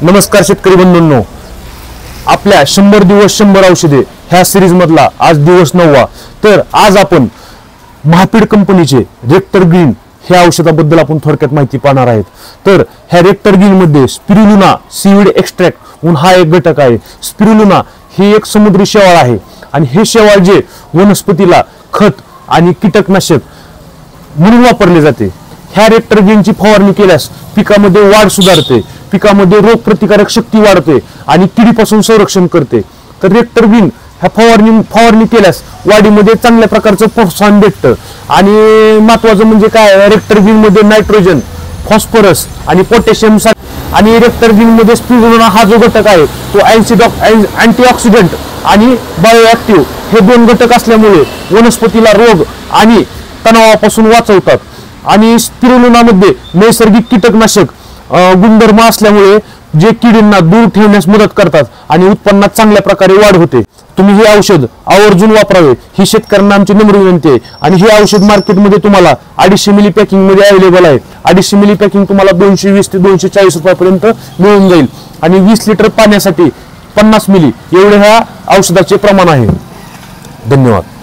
नमस्कार शेतकरी बंधूंनो, आपल्या 100 दिवस 100 औषधे ह्या सिरीज मधला आज दिवस 9वा। तर आज आपण महापीड कंपनीचे रेक्टर ग्रीन ह्या औषधाबद्दल आपण थोडक्यात माहिती पाहणार आहेत। तर ह्या रेक्टर ग्रीन मध्ये स्पिरुलिना सीवीड एक्स्ट्रॅक्ट म्हणून हा एक घटक आहे। स्पिरुलिना ही एक समुद्री शेवाळ आहे आणि हे शेवाळ जे वनस्पतीला खत आणि कीटकनाशक म्हणून वापरले जाते। ह्या रेक्टर ग्रीनची फवारणी केल्यास पिकामध्ये वाढ सुधारते, पिकामध्ये रोगप्रतिकारक शक्ती वाढते आणि किडीपासून संरक्षण करते। तर रेक्टर ग्रीन ह्या फवारणी केल्यास वाढीमध्ये चांगल्या प्रकारचं प्रोत्साहन भेटतं। आणि महत्त्वाचं म्हणजे काय, रेक्टर ग्रीन मध्ये नायट्रोजन, फॉस्फरस आणि पोटॅशियम आणि रेक्टर ग्रीन मध्ये स्पिरुलिना हा जो घटक आहे तो अँटीऑक्सिडंट आणि बायोऍक्टिव्ह हे दोन घटक असल्यामुळे वनस्पतीला रोग आणि तणावापासून वाचवतात। आणि स्पिरुलिना मध्ये नैसर्गिक कीटकनाशक गुणधर्म असल्यामुळे जे किडींना दूर ठेवण्यास मदत करतात आणि उत्पन्नात चांगल्या प्रकारे वाढ होते। तुम्ही हे औषध आवर्जून वापरावे ही शेतकऱ्यांना आमची नम्र विनंती आहे। आणि हे औषध मार्केटमध्ये तुम्हाला 250 मिली पॅकिंग मध्ये अवेलेबल आहे। 250 मिली पॅकिंग तुम्हाला 220 ते 240 रुपयापर्यंत मिळून जाईल आणि 20 लिटर पाण्यासाठी 50 मिली एवढे ह्या औषधाचे प्रमाण आहे। धन्यवाद।